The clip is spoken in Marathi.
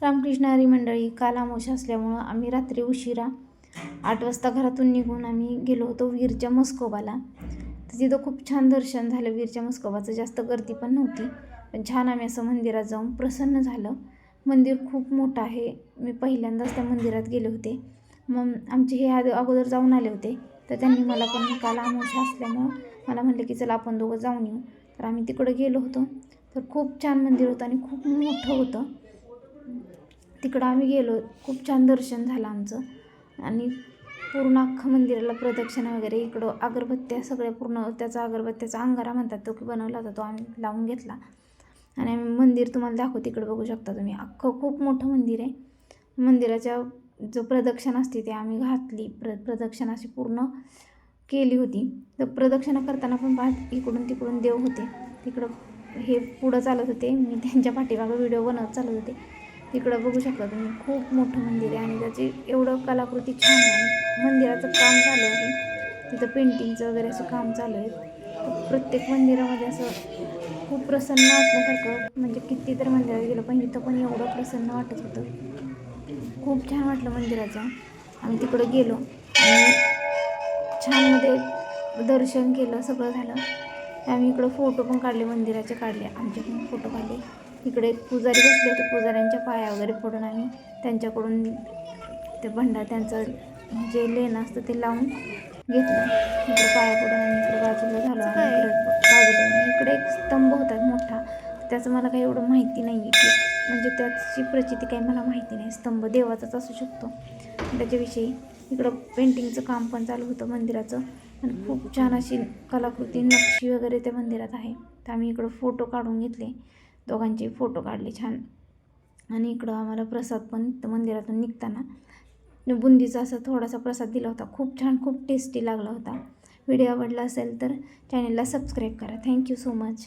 रामकृष्ण हरी मंडळी, काल अमावस्या असल्यामुळं आम्ही रात्री उशिरा 8 वाजता घरातून निघून आम्ही गेलो होतो वीरच्या म्हस्कोबाला. तर तिथं खूप छान दर्शन झालं वीरच्या म्हस्कोबाचं. जास्त गर्दी पण नव्हती, पण छान आम्ही असं मंदिरात जाऊन प्रसन्न झालं. मंदिर खूप मोठं आहे. मी पहिल्यांदाच त्या मंदिरात गेले होते. मग आमचे हे अगोदर जाऊन आले होते, तर त्यांनी मला पण काल अमावस्या असल्यामुळं मला म्हटलं की चला आपण दोघं जाऊन येऊ. तर आम्ही तिकडं गेलो होतो. तर खूप छान मंदिर होतं आणि खूप मोठं होतं. तिकडं आम्ही गेलो, खूप छान दर्शन झालं आमचं. आणि पूर्ण अख्खं मंदिराला प्रदक्षिणा वगैरे, इकडं अगरबत्त्या सगळ्या पूर्ण त्याचा अगरबत्त्याचा अंगारा म्हणतात तो की बनवला होता, तो आम्ही लावून घेतला. आणि आम्ही मंदिर तुम्हाला दाखवते, तिकडं बघू शकता तुम्ही. अख्खं खूप मोठं मंदिर आहे. मंदिराच्या जो प्रदक्षिणा असते ते आम्ही घातली. प्रदक्षिणा अशी पूर्ण केली होती. तर प्रदक्षिणा करताना पण पाठ इकडून तिकडून देव होते. तिकडं हे पुढं चालत होते, मी त्यांच्या पाठीमागं व्हिडिओ बनवत चालत होते. तिकडं बघू शकता तुम्ही, खूप मोठं मंदिर आहे आणि त्याची एवढं कलाकृती छान आहे. मंदिराचं काम चालू आहे, तिथं पेंटिंगचं वगैरे असं काम चालू आहे. तर प्रत्येक मंदिरामध्ये असं खूप प्रसन्न वाटल्यासारखं, म्हणजे किती तर मंदिरात गेलं पण इथं पण एवढं प्रसन्न वाटत होतं. खूप छान वाटलं मंदिराचं. आम्ही तिकडं गेलो आणि छानमध्ये दर्शन केलं, सगळं झालं. आम्ही इकडं फोटो पण काढले, मंदिराचे काढले, आमचे पण फोटो काढले. इकडे एक पुजारी बसले होते, पुजाऱ्यांच्या पाया वगैरे पडून आम्ही त्यांच्याकडून ते त्यांचं जे लेणं असतं ते लावून घेतलं. इकडे पाया पडून आम्ही इकडे बाजूला झालो आणि इकडे बाजूला इकडे एक स्तंभ होता मोठा. त्याचं मला काही एवढं माहिती नाही आहे, की म्हणजे त्याची प्रचिती काही मला माहिती नाही. स्तंभ देवाचाच असू शकतो त्याच्याविषयी. इकडं पेंटिंगचं काम पण चालू होतं मंदिराचं आणि खूप छान अशी कलाकृती, नक्षी वगैरे त्या मंदिरात आहे. तर आम्ही इकडं फोटो काढून घेतले, दोघांचे फोटो काढले छान. आणि इकडं आम्हाला प्रसाद पण मंदिरातून निघताना बुंदीचा असा थोडासा प्रसाद दिला होता. खूप छान, खूप टेस्टी लागला होता. व्हिडिओ आवडला असेल तर चॅनलला सबस्क्राईब करा. Thank you so much.